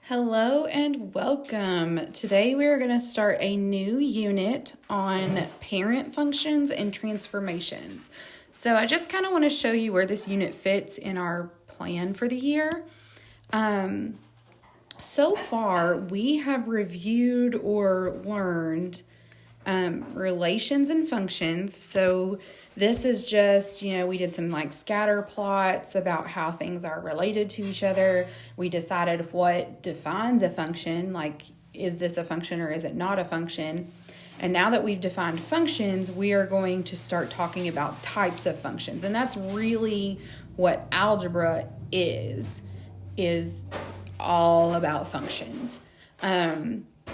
Hello and welcome. Today we are going to start a new unit on parent functions and transformations. So I just kind of want to show you where this unit fits in our plan for the year. So far we have reviewed or learned relations and functions. So this is just, we did some scatter plots about how things are related to each other. We decided what defines a function, is this a function or is it not a function? And now that we've defined functions, we are going to start talking about types of functions. And that's really what algebra is all about functions.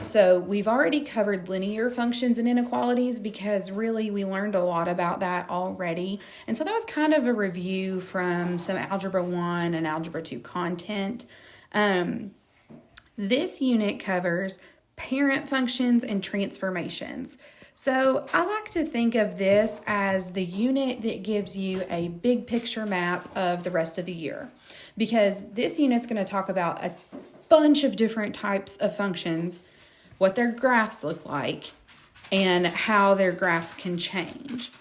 So we've already covered linear functions and inequalities because really we learned a lot about that already. And so that was kind of a review from some Algebra 1 and Algebra 2 content. This unit covers parent functions and transformations. So I like to think of this as the unit that gives you a big picture map of the rest of the year, because this unit's going to talk about a bunch of different types of functions, what their graphs look like, and how their graphs can change.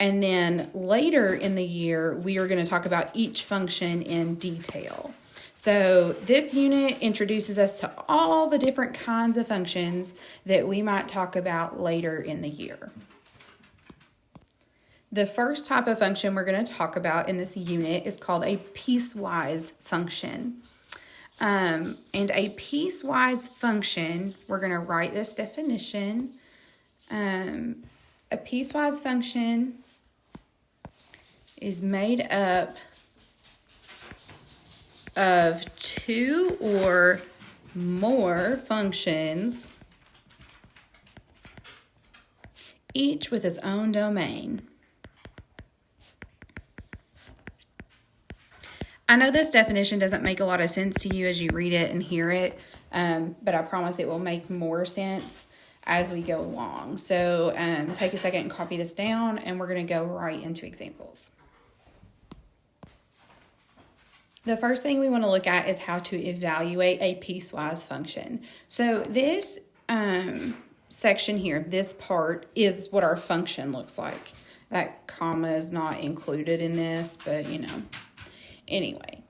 And then later in the year, we are going to talk about each function in detail. So this unit introduces us to all the different kinds of functions that we might talk about later in the year. The first type of function we're going to talk about in this unit is called a piecewise function. And a piecewise function, we're going to write this definition. A piecewise function is made up of two or more functions, each with its own domain. I know this definition doesn't make a lot of sense to you as you read it and hear it, but I promise it will make more sense as we go along. So take a second and copy this down, and we're going to go right into examples. The first thing we want to look at is how to evaluate a piecewise function. So this section here, this part, is what our function looks like. That comma is not included in this, but Anyway,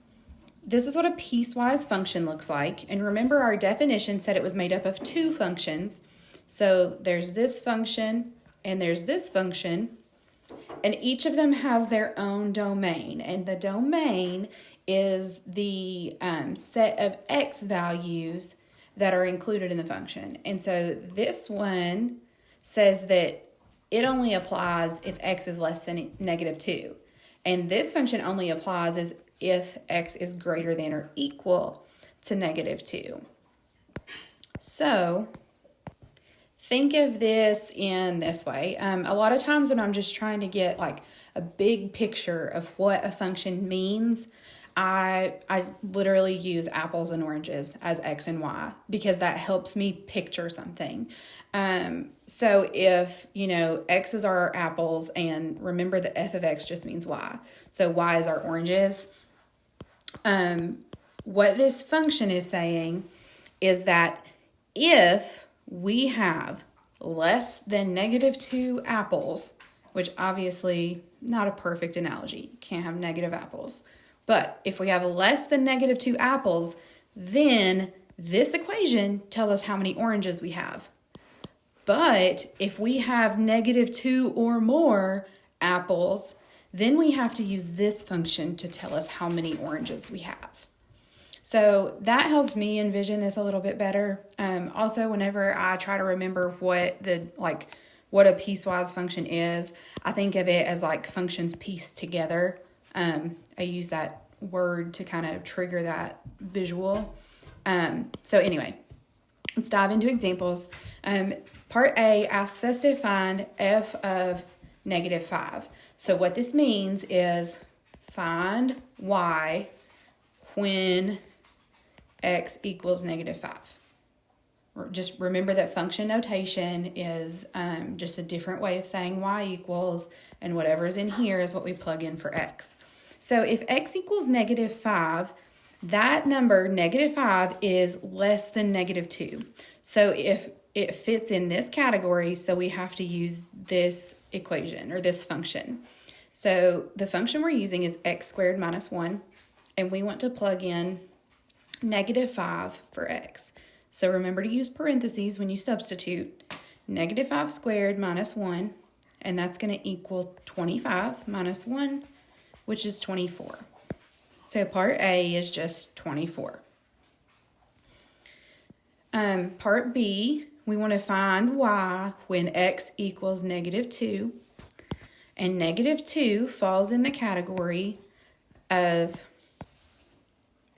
this is what a piecewise function looks like. And remember, our definition said it was made up of two functions. So there's this function and there's this function. And each of them has their own domain. And the domain is the set of x values that are included in the function. And so this one says that it only applies if x is less than negative 2. And this function only applies if x is greater than or equal to negative 2. So think of this in this way. A lot of times when I'm just trying to get a big picture of what a function means, I literally use apples and oranges as x and y because that helps me picture something. So if, x's are our apples, and remember that f of x just means y. So y is our oranges. What this function is saying is that if we have less than negative 2 apples, which obviously not a perfect analogy, you can't have negative apples, but if we have less than negative 2 apples, then this equation tells us how many oranges we have. But if we have negative 2 or more apples, then we have to use this function to tell us how many oranges we have. So that helps me envision this a little bit better. Also, whenever I try to remember what a piecewise function is, I think of it as functions pieced together. I use that word to kind of trigger that visual. So anyway, let's dive into examples. Part A asks us to find f of negative 5. So what this means is find y when x equals negative 5. Just remember that function notation is just a different way of saying y equals, and whatever's in here is what we plug in for x. So if x equals negative 5, That number, -5, is less than -2. So if it fits in this category, so we have to use this equation or this function. So the function we're using is x squared minus 1, and we want to plug in -5 for x. So remember to use parentheses when you substitute. -5 squared minus 1, and that's going to equal 25 minus 1, which is 24. So part A is just 24. Part B, we want to find y when x equals -2. And -2 falls in the category of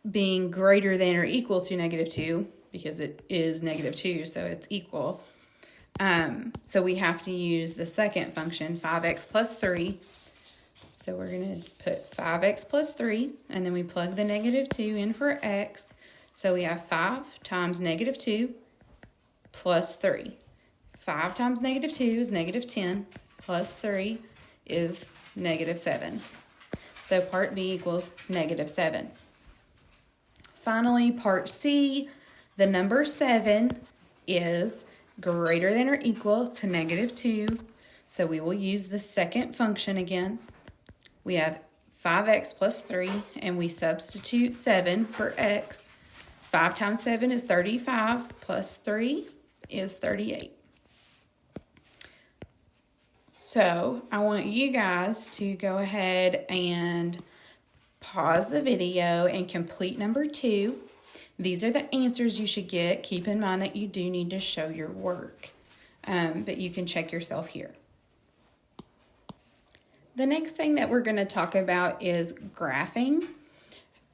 being greater than or equal to -2 because it is -2, so it's equal. So we have to use the second function, 5x plus 3. So we're going to put 5x plus 3, and then we plug the -2 in for x. So we have 5 times -2 plus 3. 5 times -2 is -10, plus 3 is -7. So part B equals -7. Finally, part C, the number 7 is greater than or equal to -2. So we will use the second function again. We have 5x plus 3, and we substitute 7 for x. 5 times 7 is 35, plus 3 is 38. So I want you guys to go ahead and pause the video and complete number 2. These are the answers you should get. Keep in mind that you do need to show your work, but you can check yourself here. The next thing that we're going to talk about is graphing.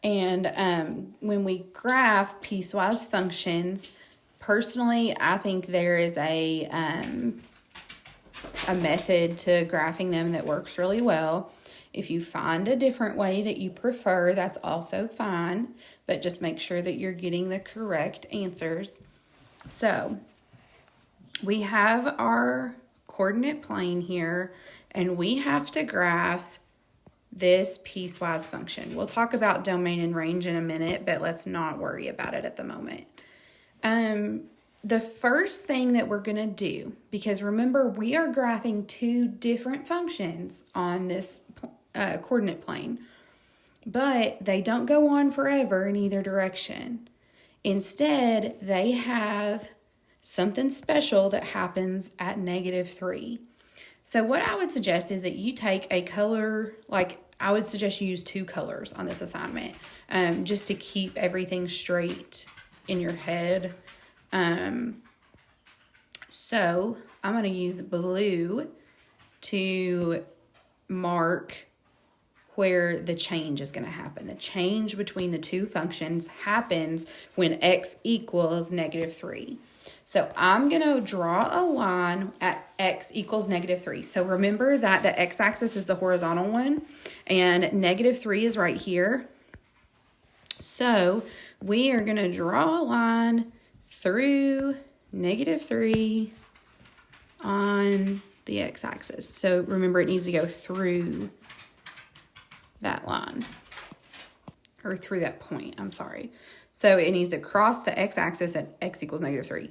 And when we graph piecewise functions, personally, I think there is a method to graphing them that works really well. If you find a different way that you prefer, that's also fine, but just make sure that you're getting the correct answers. So we have our coordinate plane here, and we have to graph this piecewise function. We'll talk about domain and range in a minute, but let's not worry about it at the moment. The first thing that we're going to do, because remember, we are graphing two different functions on this coordinate plane, but they don't go on forever in either direction. Instead, they have something special that happens at -3. So what I would suggest is that you take a color, I would suggest you use 2 colors on this assignment, just to keep everything straight in your head. So I'm going to use blue to mark where the change is going to happen. The change between the two functions happens when x equals -3. So I'm going to draw a line at x equals -3. So remember that the x-axis is the horizontal one, and -3 is right here. So we are going to draw a line through -3 on the x-axis. So remember, it needs to go through that line, or through that point, I'm sorry. So it needs to cross the x-axis at x equals -3.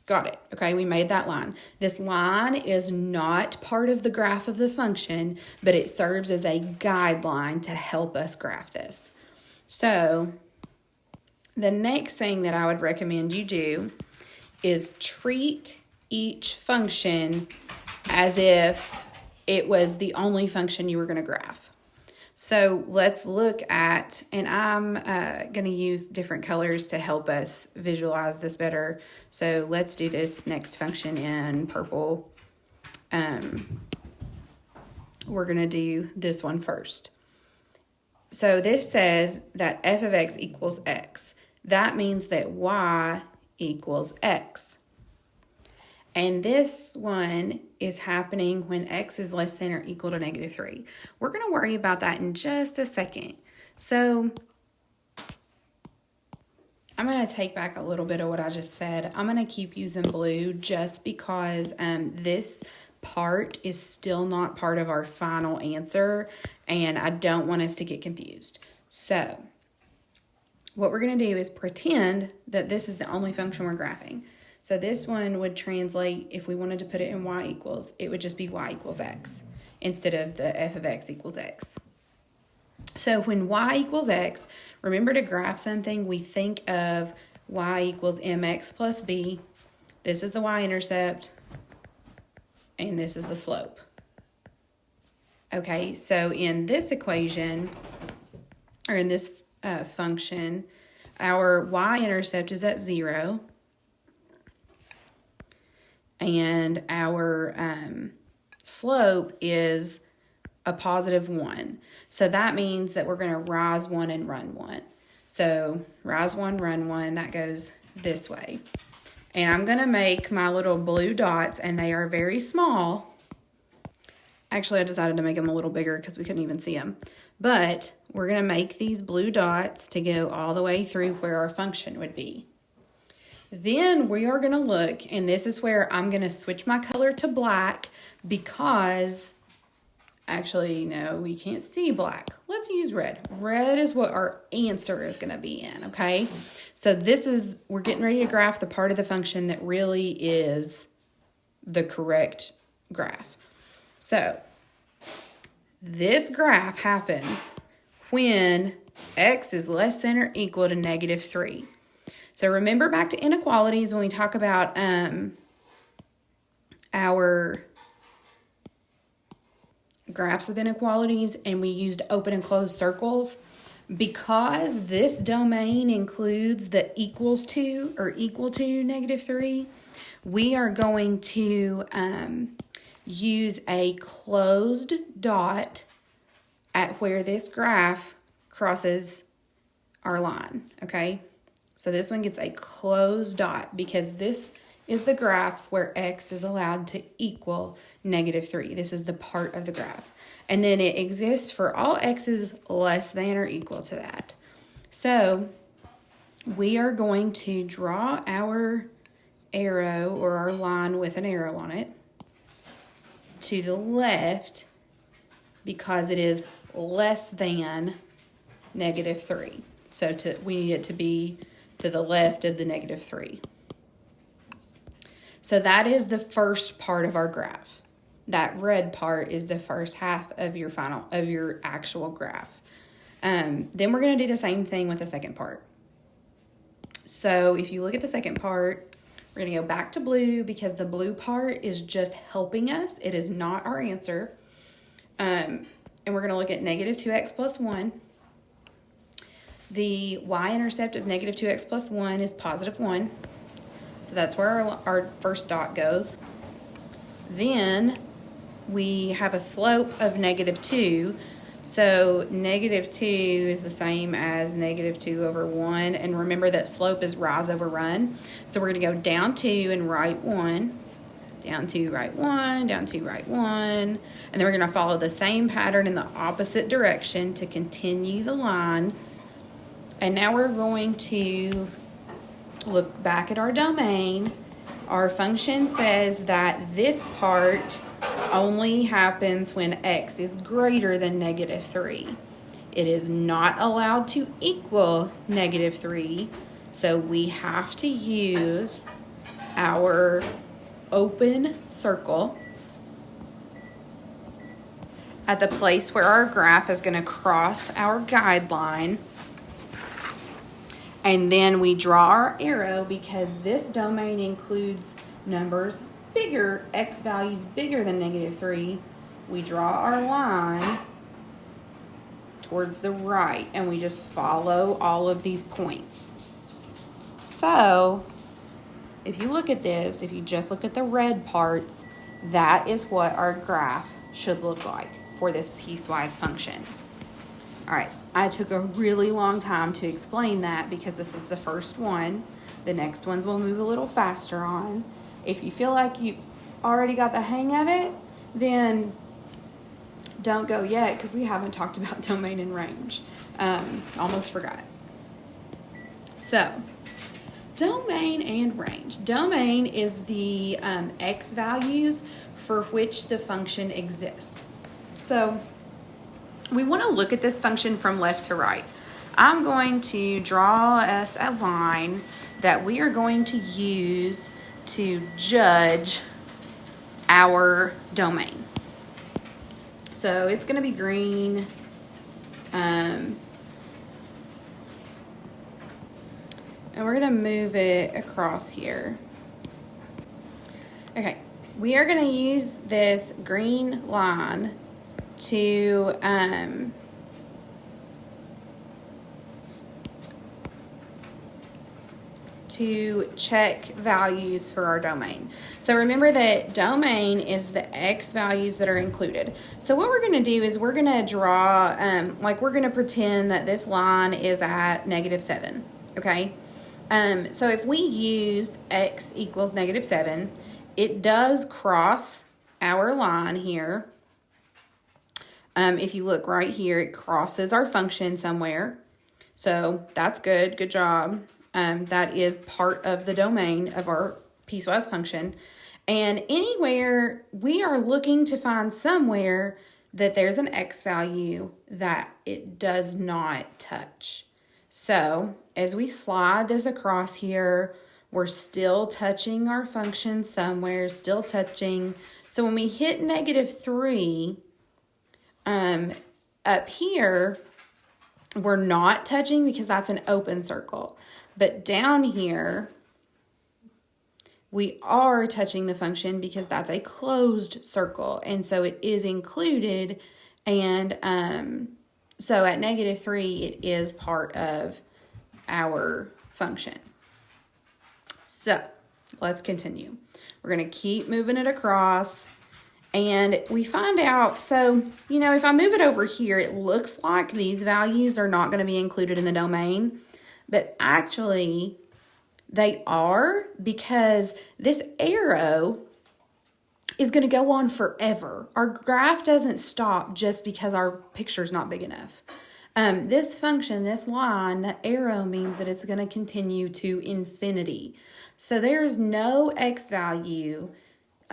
Got it. Okay, we made that line. This line is not part of the graph of the function, but it serves as a guideline to help us graph this. So the next thing that I would recommend you do is treat each function as if it was the only function you were going to graph. So let's look at, and I'm going to use different colors to help us visualize this better. So let's do this next function in purple. We're going to do this one first. So this says that f of x equals x. That means that y equals x. And this one is happening when x is less than or equal to -3. We're going to worry about that in just a second. So I'm going to take back a little bit of what I just said. I'm going to keep using blue just because this part is still not part of our final answer, and I don't want us to get confused. So what we're going to do is pretend that this is the only function we're graphing. So this one would translate, if we wanted to put it in y equals, it would just be y equals x instead of the f of x equals x. So when y equals x, remember to graph something, we think of y equals mx plus b. This is the y-intercept, and this is the slope. Okay, so in this equation, or in this function, our y-intercept is at 0, and our slope is a positive 1. So that means that we're going to rise 1 and run 1. So rise 1, run 1, that goes this way. And I'm going to make my little blue dots, and they are very small. Actually, I decided to make them a little bigger because we couldn't even see them. But we're going to make these blue dots to go all the way through where our function would be. Then we are going to look, and this is where I'm going to switch my color to black because, actually, no, we can't see black. Let's use red. Red is what our answer is going to be in, okay? So we're getting ready to graph the part of the function that really is the correct graph. So this graph happens when x is less than or equal to negative 3. So remember back to inequalities when we talk about our graphs of inequalities and we used open and closed circles. Because this domain includes the equals to or equal to negative 3, we are going to use a closed dot at where this graph crosses our line, okay? So this one gets a closed dot because this is the graph where x is allowed to equal negative 3. This is the part of the graph. And then it exists for all x's less than or equal to that. So we are going to draw our arrow or our line with an arrow on it to the left because it is less than negative 3. So we need it to be to the left of the negative 3. So that is the first part of our graph. That red part is the first half of your actual graph. Then we're going to do the same thing with the second part. So if you look at the second part, we're going to go back to blue because the blue part is just helping us. It is not our answer. And we're going to look at negative 2x plus 1. The y-intercept of negative 2x plus 1 is positive 1. So that's where our first dot goes. Then we have a slope of negative 2. So negative 2 is the same as negative 2 over 1. And remember that slope is rise over run. So we're going to go down 2 and right 1. Down 2, right 1. Down 2, right 1. And then we're going to follow the same pattern in the opposite direction to continue the line. And now we're going to look back at our domain. Our function says that this part only happens when x is greater than negative 3. It is not allowed to equal negative 3, so we have to use our open circle at the place where our graph is going to cross our guideline. And then we draw our arrow because this domain includes numbers bigger, x values bigger than negative 3. We draw our line towards the right and we just follow all of these points. So if you look at this, if you just look at the red parts, that is what our graph should look like for this piecewise function. All right, I took a really long time to explain that because this is the first one. The next ones we'll move a little faster on. If you feel like you've already got the hang of it, then don't go yet because we haven't talked about domain and range. Almost forgot. So, domain and range. Domain is the x values for which the function exists. So, we want to look at this function from left to right. I'm going to draw us a line that we are going to use to judge our domain. So it's going to be green. And we're going to move it across here. Okay, we are going to use this green line to check values for our domain. So remember that domain is the X values that are included. So what we're going to do is we're going to draw, we're going to pretend that this line is at -7, okay? So if we used X equals -7, it does cross our line here. If you look right here, it crosses our function somewhere. So that's good. Good job. That is part of the domain of our piecewise function. And anywhere we are looking to find somewhere that there's an X value that it does not touch. So as we slide this across here, we're still touching our function somewhere, still touching. So when we hit -3, up here, we're not touching because that's an open circle. But down here, we are touching the function because that's a closed circle. And so it is included. And so at -3, it is part of our function. So let's continue. We're going to keep moving it across. And we find out, so, if I move it over here, it looks like these values are not going to be included in the domain. But actually, they are, because this arrow is going to go on forever. Our graph doesn't stop just because our picture's not big enough. This function, this line, the arrow means that it's going to continue to infinity. So there's no X value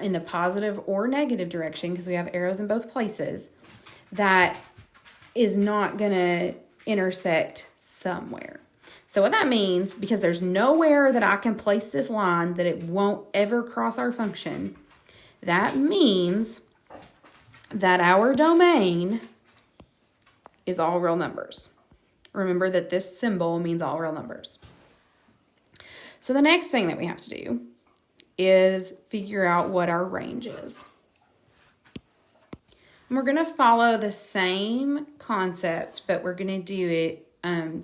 in the positive or negative direction, because we have arrows in both places, that is not going to intersect somewhere. So what that means, because there's nowhere that I can place this line that it won't ever cross our function, that means that our domain is all real numbers. Remember that this symbol means all real numbers. So the next thing that we have to do is figure out what our range is. And we're going to follow the same concept, but we're going to do it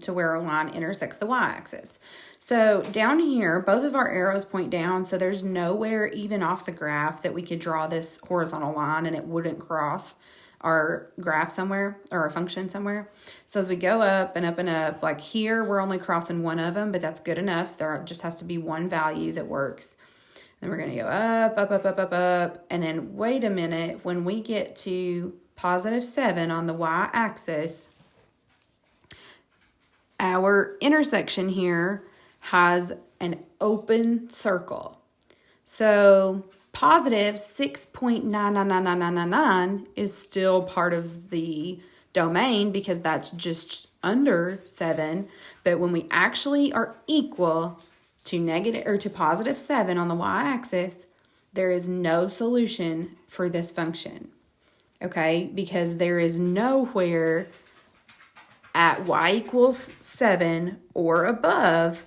to where our line intersects the y-axis. So down here, both of our arrows point down, so there's nowhere even off the graph that we could draw this horizontal line and it wouldn't cross our graph somewhere, or our function somewhere. So as we go up and up and up, like here, we're only crossing one of them, but that's good enough. There just has to be one value that works. Then we're going to go up, up, up, up, up, up, and then wait a minute. When we get to +7 on the y-axis, our intersection here has an open circle. So positive 6.99999 is still part of the domain because that's just under 7. But when we actually are equal to +7 on the y-axis, there is no solution for this function. Okay, because there is nowhere at y = 7 or above,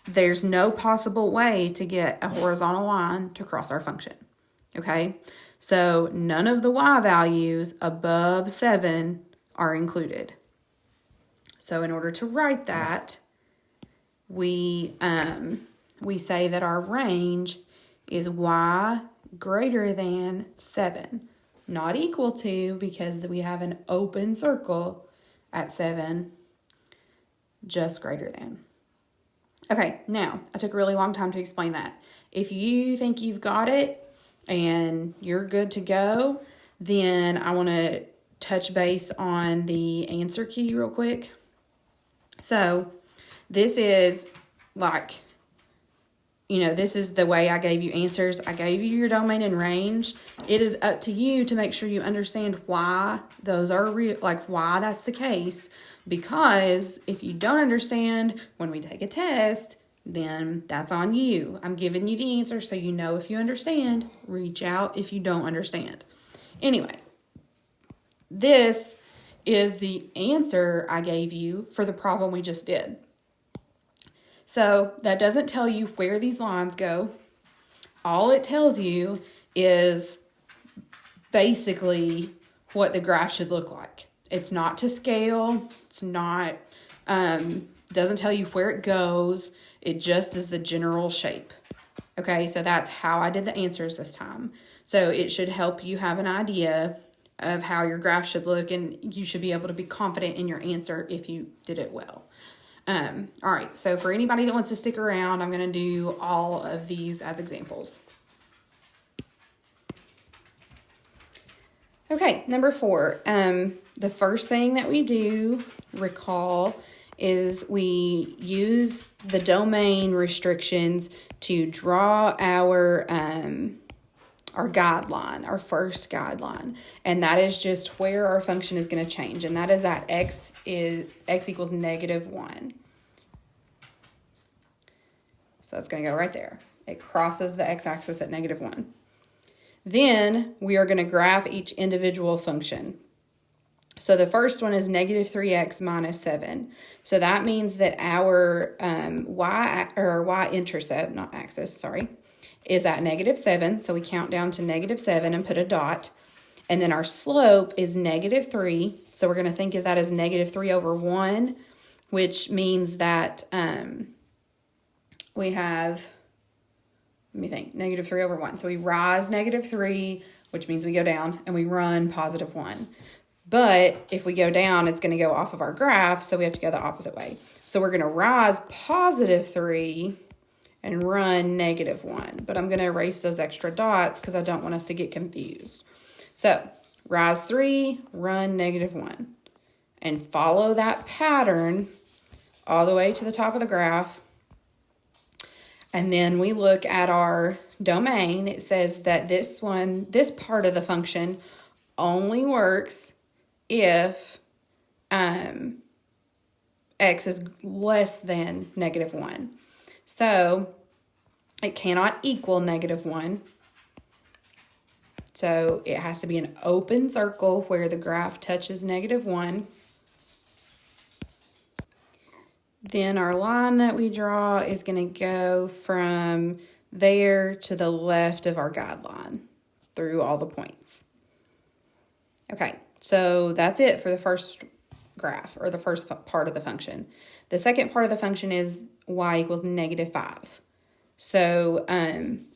there's no possible way to get a horizontal line to cross our function. Okay, so none of the y values above 7 are included. So in order to write that, we say that our range is y greater than 7, not equal to, because we have an open circle at 7, just greater than. Okay, now, I took a really long time to explain that. If you think you've got it and you're good to go, then I want to touch base on the answer key real quick. So, this is like, this is the way I gave you answers. I gave you your domain and range. It is up to you to make sure you understand why those are real, like why that's the case. Because if you don't understand when we take a test, then that's on you. I'm giving you the answer so you know if you understand. Reach out if you don't understand. Anyway, this is the answer I gave you for the problem we just did. So that doesn't tell you where these lines go. All it tells you is basically what the graph should look like. It's not to scale. It's not, doesn't tell you where it goes. It just is the general shape. Okay, so that's how I did the answers this time. So it should help you have an idea of how your graph should look, and you should be able to be confident in your answer if you did it well. All right, so for anybody that wants to stick around, I'm going to do all of these as examples. Okay, number 4. The first thing that we do, recall, is we use the domain restrictions to draw our guideline, our first guideline. And that is just where our function is going to change. And that is that x equals -1. So that's going to go right there. It crosses the x-axis at -1. Then we are going to graph each individual function. So the first one is -3x minus 7. So that means that our y-intercept, not axis, sorry, is at -7. So we count down to -7 and put a dot. And then our slope is -3. So we're going to think of that as -3/1, which means that we have, let me think, -3/1. So we rise -3, which means we go down, and we run +1. But if we go down, it's going to go off of our graph, so we have to go the opposite way. So we're going to rise +3 and run -1. But I'm going to erase those extra dots because I don't want us to get confused. So rise 3, run -1. And follow that pattern all the way to the top of the graph. And then we look at our domain. It says that this part of the function only works if x is less than -1. So it cannot equal -1. So it has to be an open circle where the graph touches -1. Then our line that we draw is going to go from there to the left of our guideline through all the points. Okay, so that's it for the first graph, or the first part of the function. The second part of the function is y equals -5. So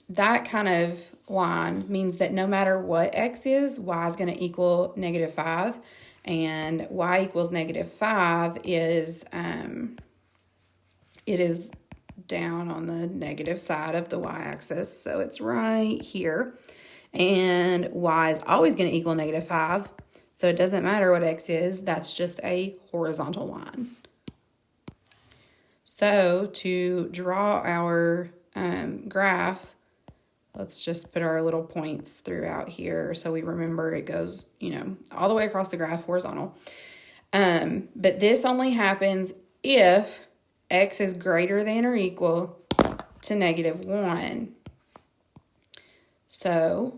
that kind of line means that no matter what x is, y is going to equal -5. And y equals -5 is... it is down on the negative side of the y-axis, so it's right here. And y is always going to equal -5, so it doesn't matter what x is. That's just a horizontal line. So to draw our graph, let's just put our little points throughout here so we remember it goes, all the way across the graph horizontal. But this only happens if x is greater than or equal to -1. So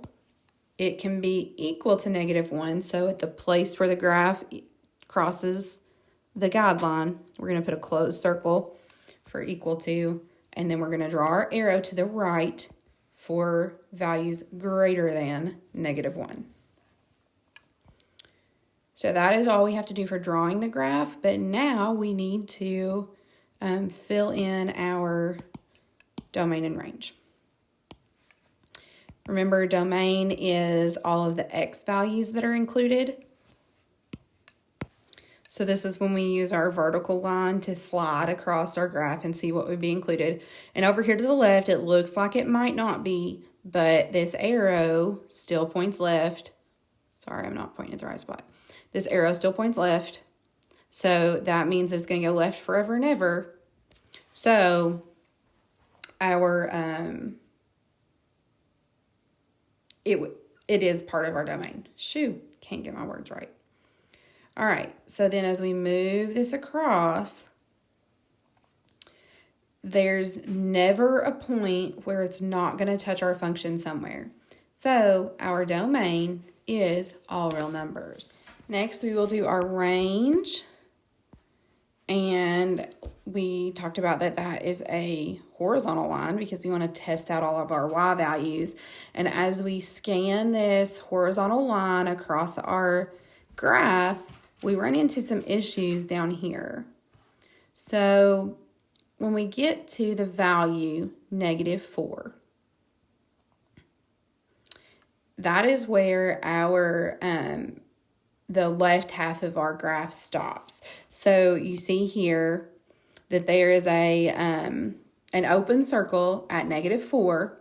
it can be equal to -1. So at the place where the graph crosses the guideline, we're going to put a closed circle for equal to, and then we're going to draw our arrow to the right for values greater than -1. So that is all we have to do for drawing the graph, but now we need to fill in our domain and range. Remember, domain is all of the x values that are included. So this is when we use our vertical line to slide across our graph and see what would be included. And over here to the left, it looks like it might not be, but this arrow still points left. Sorry, I'm not pointing at the right spot. This arrow still points left. So that means it's going to go left forever and ever. So our, it is part of our domain. Shoo, can't get my words right. All right, so then as we move this across, there's never a point where it's not going to touch our function somewhere. So our domain is all real numbers. Next, we will do our range. And we talked about that is a horizontal line because we want to test out all of our y values. And as we scan this horizontal line across our graph, we run into some issues down here. So when we get to the value -4, that is where our the left half of our graph stops. So you see here that there is an open circle at -4,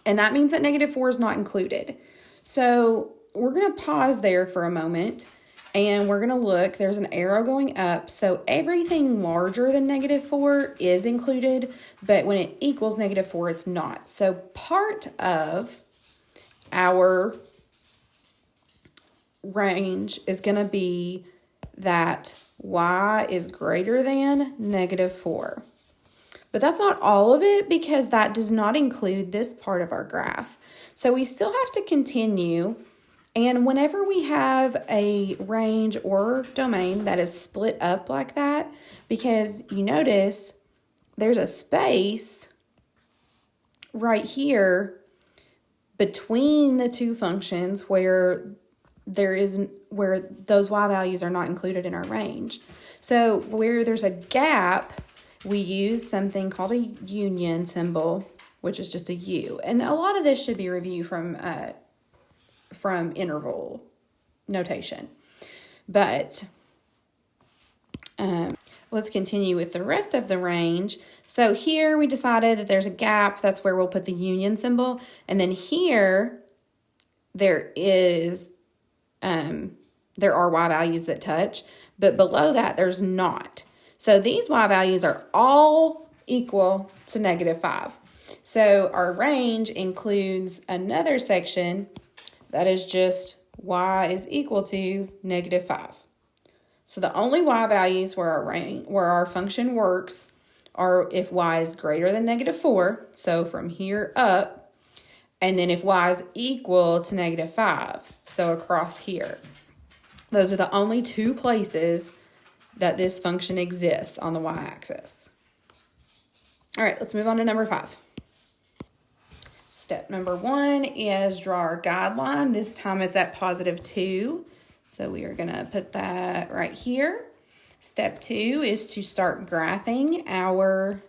and that means that -4 is not included. So we're going to pause there for a moment, and we're going to look. There's an arrow going up, so everything larger than -4 is included, but when it equals -4, it's not. So part of our range is going to be that y is greater than -4. But that's not all of it because that does not include this part of our graph. So we still have to continue. And whenever we have a range or domain that is split up like that, because you notice there's a space right here between the two functions where those y values are not included in our range. So where there's a gap, we use something called a union symbol, which is just a U. And a lot of this should be reviewed from interval notation. But let's continue with the rest of the range. So here we decided that there's a gap. That's where we'll put the union symbol. And then here there are y values that touch, but below that there's not. So these y values are all equal to -5. So our range includes another section that is just y is equal to -5. So the only y values where our function works are if y is greater than -4, so from here up, and then if y is equal to -5, so across here. Those are the only two places that this function exists on the y-axis. All right, let's move on to number 5. Step number 1 is draw our guideline. This time it's at +2. So we are going to put that right here. Step 2 is to start graphing our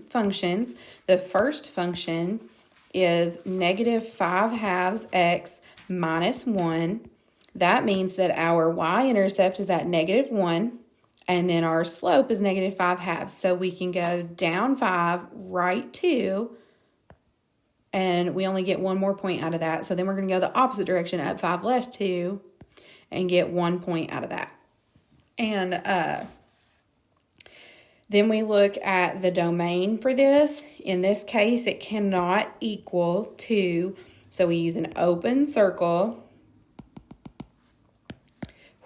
functions. The first function is -5/2 x minus 1. That means that our y-intercept is at -1, and then our slope is -5/2. So we can go down 5, right 2, and we only get one more point out of that. So then we're going to go the opposite direction, up 5, left 2, and get 1 point out of that. And then we look at the domain for this. In this case, it cannot equal 2, so we use an open circle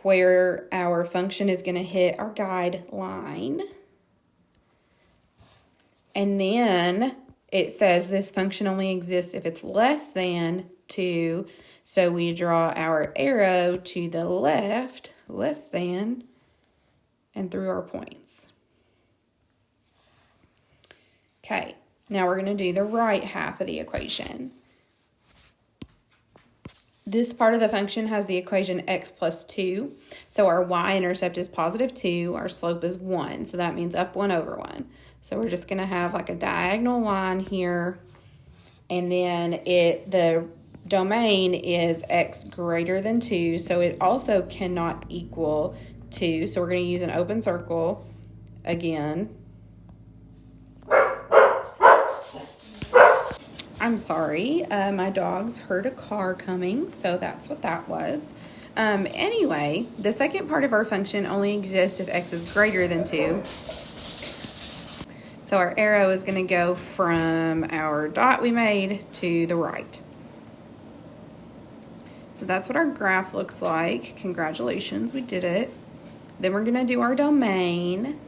where our function is going to hit our guideline. And then it says this function only exists if it's less than 2, so we draw our arrow to the left, less than, and through our points. Okay, now we're going to do the right half of the equation. This part of the function has the equation x plus 2. So our y-intercept is +2. Our slope is 1. So that means up 1 over 1. So we're just going to have like a diagonal line here. And then the domain is x greater than 2. So it also cannot equal 2. So we're going to use an open circle again. I'm sorry, my dogs heard a car coming, so that's what that was. Anyway, the second part of our function only exists if x is greater than 2. So our arrow is going to go from our dot we made to the right. So that's what our graph looks like. Congratulations, we did it. Then we're going to do our domain.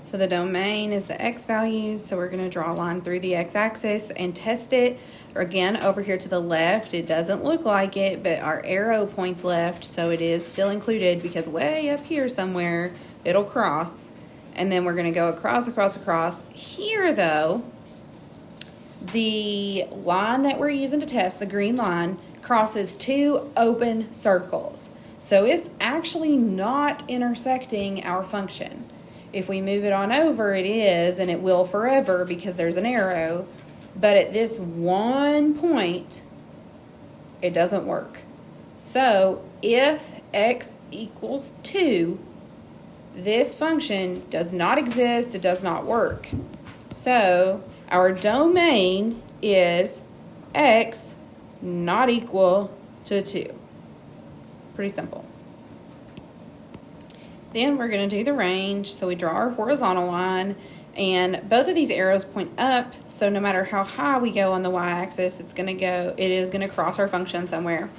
So the domain is the x values, so we're going to draw a line through the x-axis and test it. Again, over here to the left, it doesn't look like it, but our arrow points left, so it is still included because way up here somewhere, it'll cross. And then we're going to go across, across, across. Here, though, the line that we're using to test, the green line, crosses two open circles. So it's actually not intersecting our function. If we move it on over, it is, and it will forever because there's an arrow. But at this one point, it doesn't work. So if x equals 2, this function does not exist, it does not work. So our domain is x not equal to 2. Pretty simple. Then we're going to do the range. So we draw our horizontal line, and both of these arrows point up. So no matter how high we go on the y-axis, it is going to cross our function somewhere.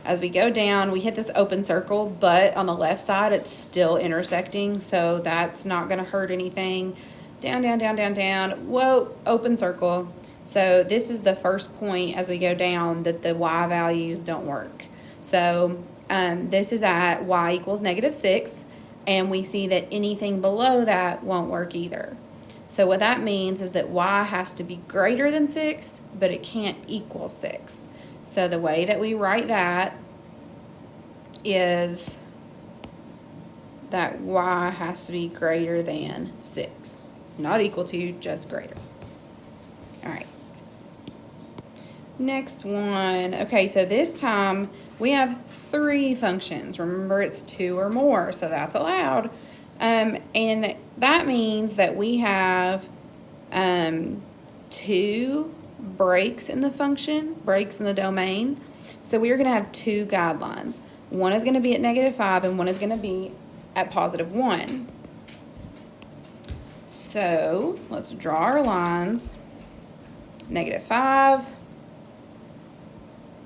As we go down, we hit this open circle, but on the left side, it's still intersecting. So that's not going to hurt anything. Down, down, down, down, down. Whoa, open circle. So this is the first point as we go down that the y values don't work. So this is at y equals -6. And we see that anything below that won't work either. So what that means is that y has to be greater than 6, but it can't equal 6. So the way that we write that is that y has to be greater than 6. Not equal to, just greater. All right. Next one. Okay, so this time we have 3 functions. Remember, it's 2 or more, so that's allowed. And that means that we have 2 breaks in the function, breaks in the domain. So we are going to have 2 guidelines. One is going to be at -5 and one is going to be at +1. So let's draw our lines. -5,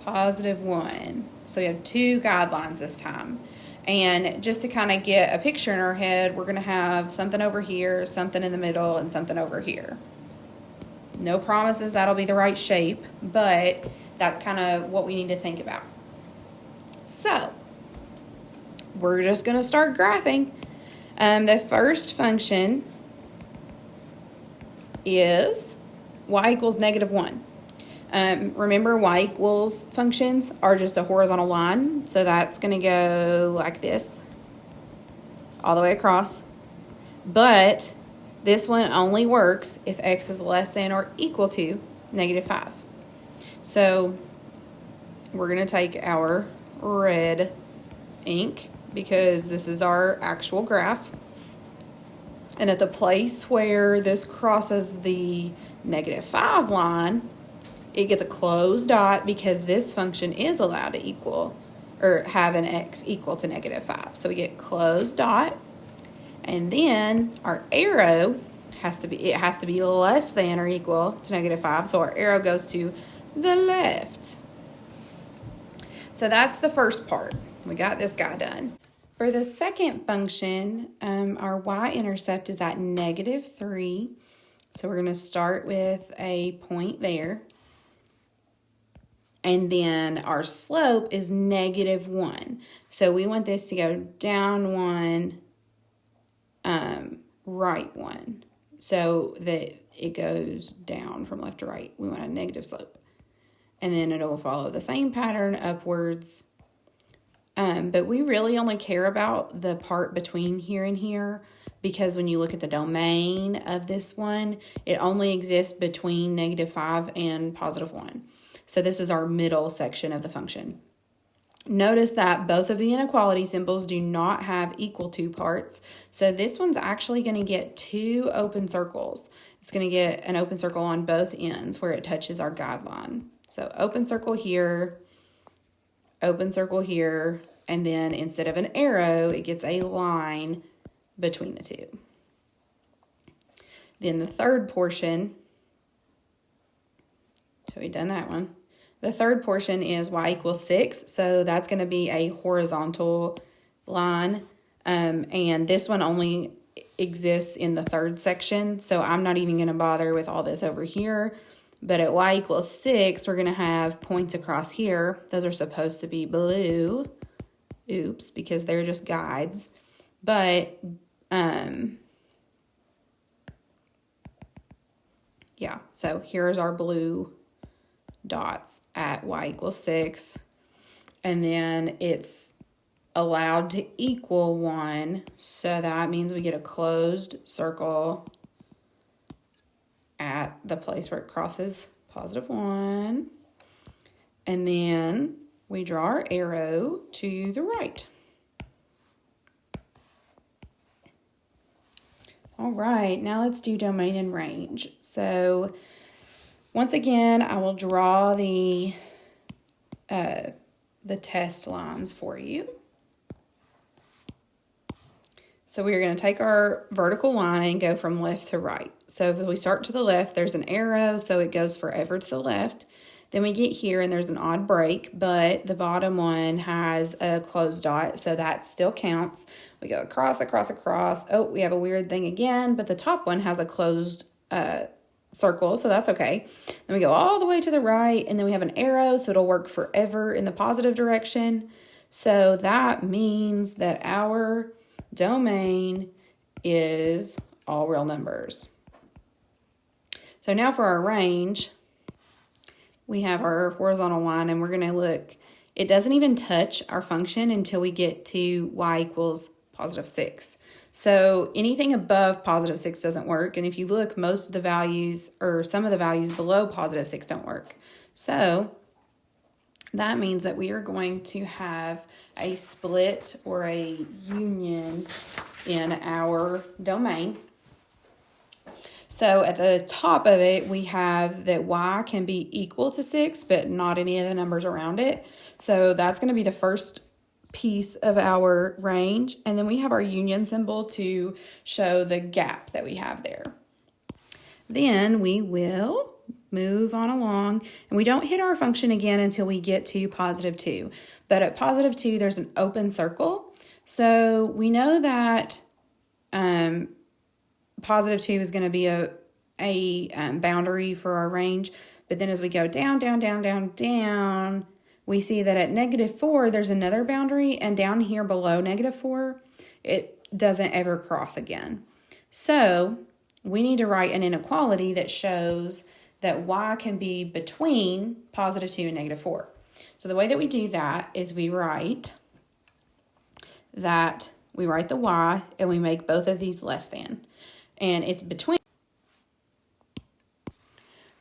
+1. So we have 2 guidelines this time. And just to kind of get a picture in our head, we're going to have something over here, something in the middle, and something over here. No promises that'll be the right shape, but that's kind of what we need to think about. So we're just going to start graphing. The first function is y equals -1. Remember, y equals functions are just a horizontal line. So that's going to go like this, all the way across. But this one only works if x is less than or equal to -5. So we're going to take our red ink because this is our actual graph. And at the place where this crosses the -5 line, it gets a closed dot because this function is allowed to equal or have an x equal to -5. So we get closed dot, and then our arrow has to be less than or equal to -5. So our arrow goes to the left. So that's the first part. We got this guy done. For the second function, our y-intercept is at -3. So we're going to start with a point there. And then our slope is -1. So we want this to go down 1, right 1. So that it goes down from left to right. We want a negative slope. And then it'll follow the same pattern upwards. But we really only care about the part between here and here because when you look at the domain of this one, it only exists between -5 and +1. So this is our middle section of the function. Notice that both of the inequality symbols do not have equal to parts. So this one's actually going to get 2 open circles. It's going to get an open circle on both ends where it touches our guideline. So open circle here, and then instead of an arrow, it gets a line between the two. Then the third portion, so we've done that one. The third portion is y equals 6. So that's going to be a horizontal line. And this one only exists in the third section. So I'm not even going to bother with all this over here. But at y equals 6, we're going to have points across here. Those are supposed to be blue. Oops, because they're just guides. But, yeah, so here's our blue dots at y equals 6. And then it's allowed to equal 1. So that means we get a closed circle at the place where it crosses +1. And then we draw our arrow to the right. All right, now let's do domain and range. So once again, I will draw the test lines for you. So we are going to take our vertical line and go from left to right. So if we start to the left, there's an arrow, so it goes forever to the left. Then we get here and there's an odd break, but the bottom one has a closed dot, so that still counts. We go across, across, across. Oh, we have a weird thing again, but the top one has a closed circle, so that's okay. Then we go all the way to the right, and then we have an arrow, so it'll work forever in the positive direction. So that means that our domain is all real numbers. So now for our range, we have our horizontal line, and we're going to look. It doesn't even touch our function until we get to y equals +6. So anything above +6 doesn't work. And if you look, most of the values or some of the values below +6 don't work. So that means that we are going to have a split or a union in our domain. So at the top of it, we have that y can be equal to 6, but not any of the numbers around it. So that's going to be the first piece of our range. And then we have our union symbol to show the gap that we have there. Then we will move on along, and we don't hit our function again until we get to +2. But at +2, there's an open circle. So we know that +2 is going to be a boundary for our range. But then as we go down, down, down, down, down, we see that at -4, there's another boundary, and down here below -4, it doesn't ever cross again. So we need to write an inequality that shows that y can be between +2 and -4. So the way that we do that is we write the y, and we make both of these less than. And it's between.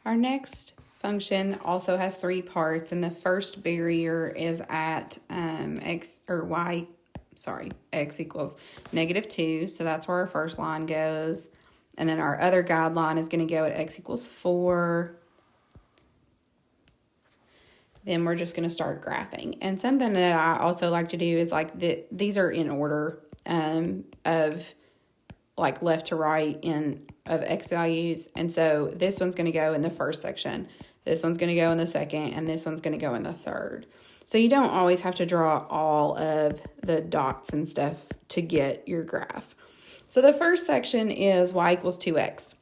Our next function also has 3 parts, and the first barrier is at x equals -2. So that's where our first line goes. And then our other guideline is going to go at x equals 4. Then we're just going to start graphing. And something that I also like to do is these are in order of like left to right of x values. And so this one's going to go in the first section. This one's going to go in the second, and this one's going to go in the third. So you don't always have to draw all of the dots and stuff to get your graph. So the first section is y equals 2x.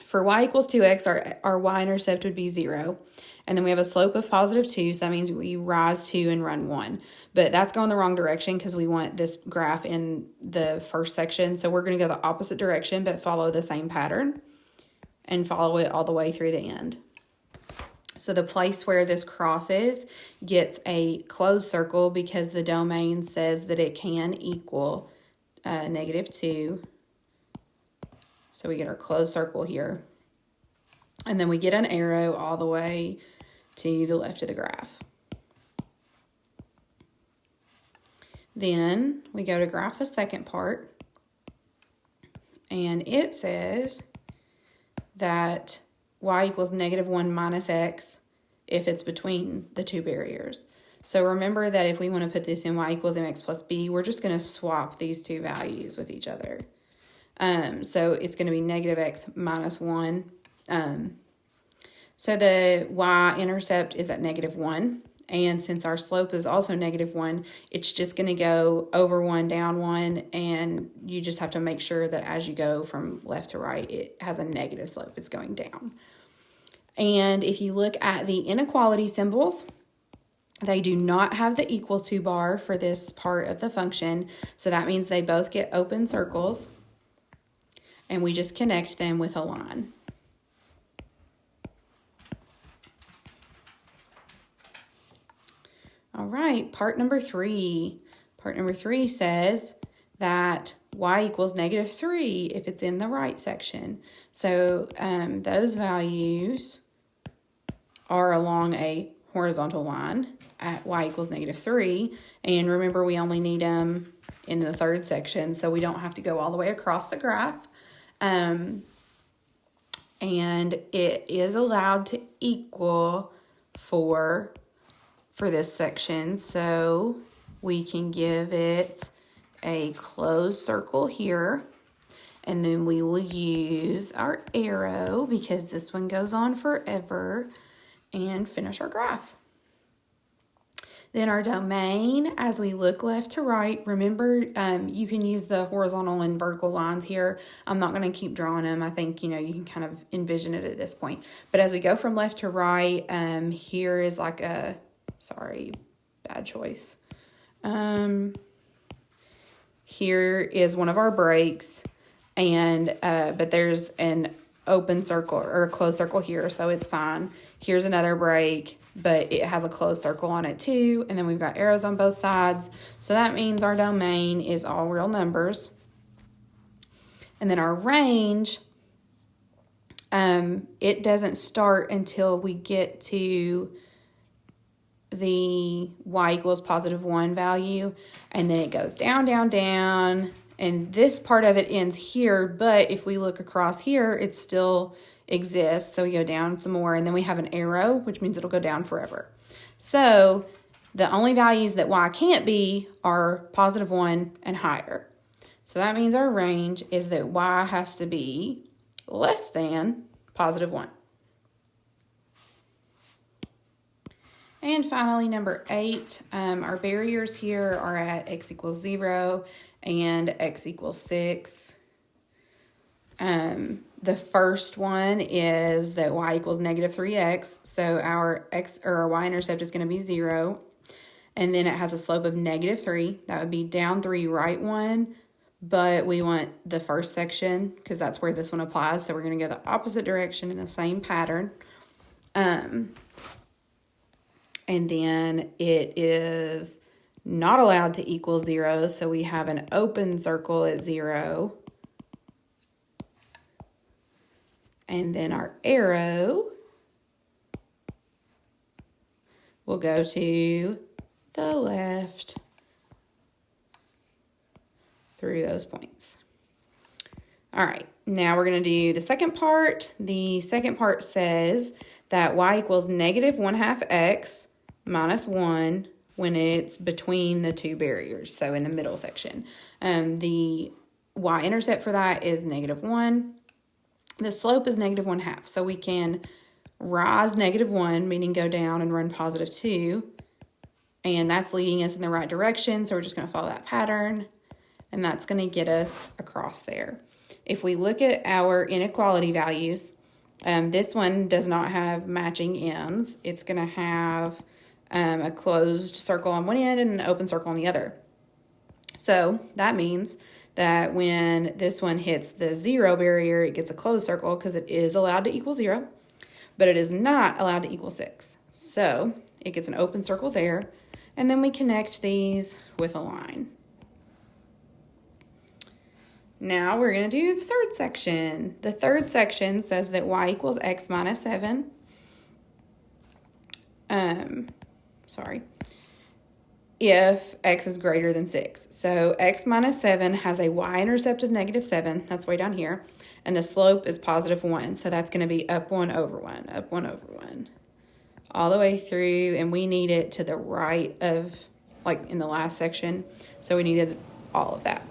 For y equals 2x, our y-intercept would be 0. And then we have a slope of +2, so that means we rise 2 and run 1. But that's going the wrong direction because we want this graph in the first section. So we're going to go the opposite direction but follow the same pattern and follow it all the way through the end. So the place where this crosses gets a closed circle because the domain says that it can equal -2. So we get our closed circle here. And then we get an arrow all the way to the left of the graph. Then we go to graph the second part. And it says that y equals -1 minus x if it's between the two barriers. So remember that if we want to put this in y equals mx plus b, we're just going to swap these two values with each other. So it's going to be negative x minus 1. So the y-intercept is at negative 1. And since our slope is also negative 1, it's just going to go over 1, down 1. And you just have to make sure that as you go from left to right, it has a negative slope. It's going down. And if you look at the inequality symbols, they do not have the equal to bar for this part of the function. So that means they both get open circles. And we just connect them with a line. All right, part number 3. Part number 3 says that y equals negative 3 if it's in the right section. So those values are along a horizontal line at y equals negative 3. And remember, we only need them in the third section, so we don't have to go all the way across the graph. And it is allowed to equal 4 for this section, so we can give it a closed circle here, and then we will use our arrow because this one goes on forever, and finish our graph. Then our domain, as we look left to right, remember you can use the horizontal and vertical lines here. I'm not going to keep drawing them. I think, you can kind of envision it at this point. But as we go from left to right, here is like a, sorry, bad choice. Here is one of our breaks, and but there's an open circle or a closed circle here, so it's fine. Here's another break, but it has a closed circle on it too, and then we've got arrows on both sides, so that means our domain is all real numbers. And then our range, it doesn't start until we get to the y equals positive 1 value, and then it goes down, down, down, and this part of it ends here, but if we look across here, it still exists, so we go down some more, and then we have an arrow, which means it'll go down forever. So the only values that y can't be are positive 1 and higher. So that means our range is that y has to be less than positive 1. And finally, number 8, our barriers here are at x equals 0 and x equals 6. The first one is that y equals negative 3x, so our x or our y-intercept is going to be 0. And then it has a slope of negative 3. That would be down 3, right 1. But we want the first section because that's where this one applies. So we're going to go the opposite direction in the same pattern. And then it is not allowed to equal 0, so we have an open circle at 0. And then our arrow will go to the left through those points. All right, now we're going to do the second part. The second part says that y equals negative 1/2 x minus 1 when it's between the two barriers, so in the middle section. The y-intercept for that is negative 1. The slope is negative 1/2, so we can rise negative 1, meaning go down and run positive 2, and that's leading us in the right direction, so we're just going to follow that pattern, and that's going to get us across there. If we look at our inequality values, this one does not have matching ends. It's going to have a closed circle on one end and an open circle on the other. So that means that when this one hits the 0 barrier, it gets a closed circle because it is allowed to equal 0, but it is not allowed to equal 6. So it gets an open circle there, and then we connect these with a line. Now we're going to do the third section. The third section says that y equals x minus 7. If x is greater than 6. So x minus 7 has a y-intercept of negative 7. That's way down here. And the slope is positive 1. So that's going to be up 1 over 1, up 1 over 1. All the way through, and we need it to the right of, like in the last section. So we needed all of that.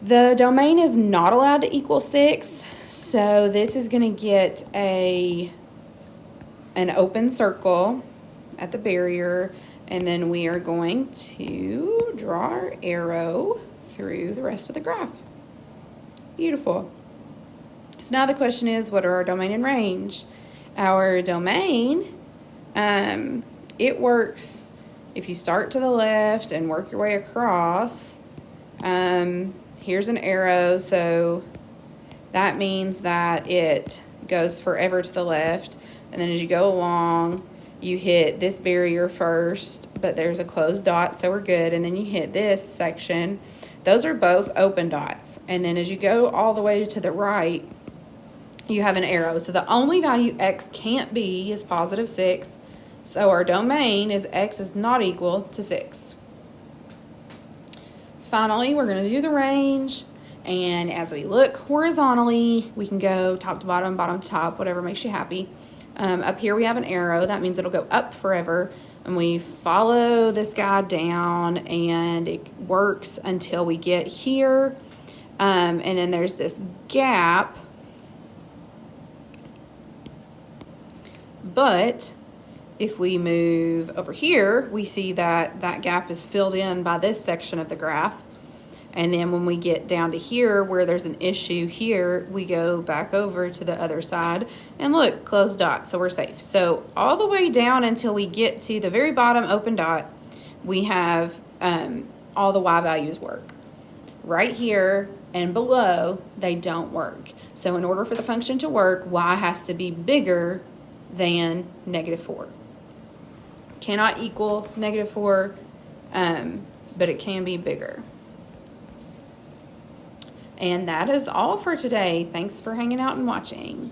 The domain is not allowed to equal 6, so this is going to get an open circle at the barrier, and then we are going to draw our arrow through the rest of the graph. Beautiful. So now the question is, what are our domain and range? Our domain, it works if you start to the left and work your way across. Here's an arrow, so that means that it goes forever to the left, and then as you go along, you hit this barrier first, but there's a closed dot, so we're good, and then you hit this section. Those are both open dots, and then as you go all the way to the right, you have an arrow. So the only value x can't be is positive 6, so our domain is x is not equal to 6. Finally, we're going to do the range, and as we look horizontally, we can go top to bottom, bottom to top, whatever makes you happy. Up here we have an arrow. That means it'll go up forever, and we follow this guy down, and it works until we get here, and then there's this gap, but if we move over here, we see that that gap is filled in by this section of the graph. And then when we get down to here, where there's an issue here, we go back over to the other side. And look, closed dot, so we're safe. So all the way down until we get to the very bottom open dot, we have all the y values work. Right here and below, they don't work. So in order for the function to work, y has to be bigger than -4. Cannot equal -4, but it can be bigger. And that is all for today. Thanks for hanging out and watching.